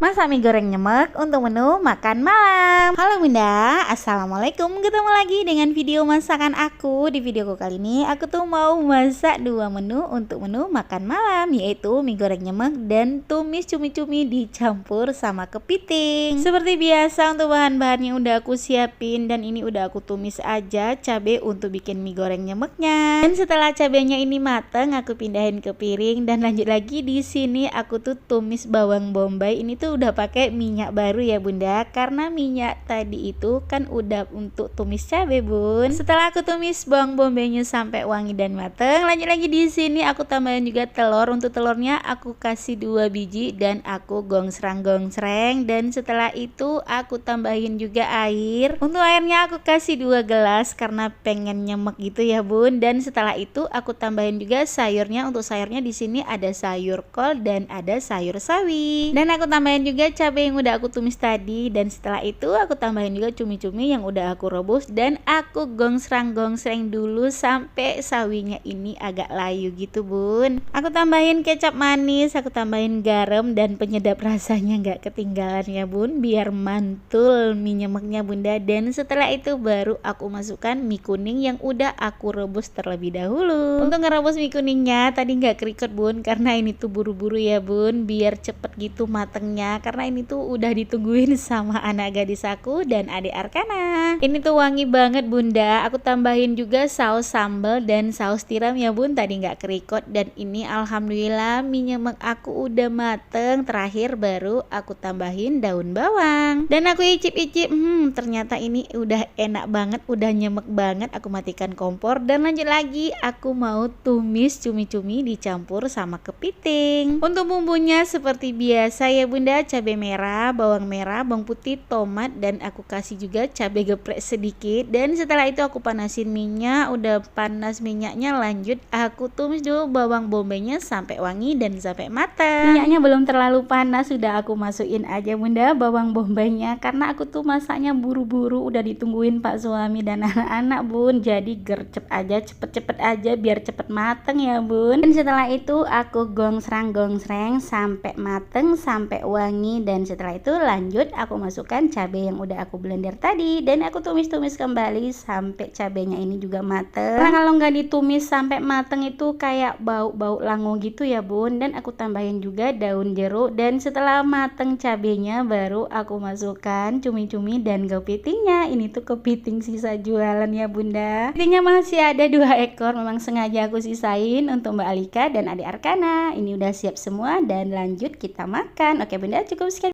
Masak mie goreng nyemek untuk menu makan malam. Halo Bunda, Assalamualaikum. Ketemu lagi dengan video masakan aku. Di videoku kali ini aku tuh mau masak dua menu untuk menu makan malam, yaitu mie goreng nyemek dan tumis cumi-cumi dicampur sama kepiting. Seperti biasa untuk bahan-bahannya udah aku siapin, dan ini udah aku tumis aja cabai untuk bikin mie goreng nyemeknya. Dan setelah cabenya ini mateng, aku pindahin ke piring, dan lanjut lagi di sini aku tuh tumis bawang bombay. Ini tuh udah pakai minyak baru ya Bunda, karena minyak tadi itu kan udah untuk tumis cabai Bun. Setelah aku tumis bawang bombaynya sampai wangi dan mateng, lanjut lagi di sini aku tambahin juga telur. Untuk telurnya aku kasih 2 biji dan aku gongsrang-gongsreng, dan setelah itu aku tambahin juga air. Untuk airnya aku kasih 2 gelas karena pengen nyemek gitu ya Bun. Dan setelah itu aku tambahin juga sayurnya. Untuk sayurnya di sini ada sayur kol dan ada sayur sawi. Dan aku tambahin juga cabai yang udah aku tumis tadi, dan setelah itu aku tambahin juga cumi-cumi yang udah aku rebus, dan aku gongsrang-gongsreng dulu sampai sawinya ini agak layu gitu Bun. Aku tambahin kecap manis, aku tambahin garam, dan penyedap rasanya nggak ketinggalan ya Bun, biar mantul mie nyemeknya Bunda. Dan setelah itu baru aku masukkan mie kuning yang udah aku rebus terlebih dahulu. Untuk ngerebus mie kuningnya tadi nggak kerikot Bun, karena ini tuh buru-buru ya Bun, biar cepet gitu matengnya, karena ini tuh udah ditungguin sama anak gadis aku dan adik Arkana. Ini tuh wangi banget Bunda. Aku tambahin juga saus sambal dan saus tiram ya Bun, tadi nggak kerikot. Dan ini alhamdulillah mie nyemek aku udah mateng. Terakhir baru aku tambahin daun bawang, dan aku icip-icip, ternyata ini udah enak banget, udah nyemek banget. Aku matikan kompor dan lanjut lagi aku mau tumis cumi-cumi dicampur sama kepiting. Untuk bumbunya seperti biasa ya Bunda, cabai merah, bawang merah, bawang putih, tomat, dan aku kasih juga cabai geprek sedikit. Dan setelah itu aku panasin minyak. Udah panas minyaknya, lanjut aku tumis dulu bawang bombaynya sampai wangi dan sampai matang. Minyaknya belum terlalu panas, sudah aku masukin aja Bunda bawang bombaynya, karena aku tuh masaknya buru-buru, udah ditungguin Pak suami dan anak-anak Bun, jadi gercep aja, cepet-cepet aja biar cepet mateng ya Bun. Dan setelah itu aku gongsrang-gongsreng sampai mateng, sampai wangi. Dan setelah itu lanjut aku masukkan cabai yang udah aku blender tadi, dan aku tumis-tumis kembali sampai cabainya ini juga mateng. Karena kalau nggak ditumis sampai mateng itu kayak bau-bau langu gitu ya Bun. Dan aku tambahin juga daun jeruk, dan setelah mateng cabainya baru aku masukkan cumi-cumi dan kepitingnya. Ini tuh kepiting sisa jualan ya Bunda. Kepitingnya masih ada 2 ekor, memang sengaja aku sisain untuk Mbak Alika dan adik Arkana. Ini udah siap semua dan lanjut kita makan. Oke Bunda, cukup sekian.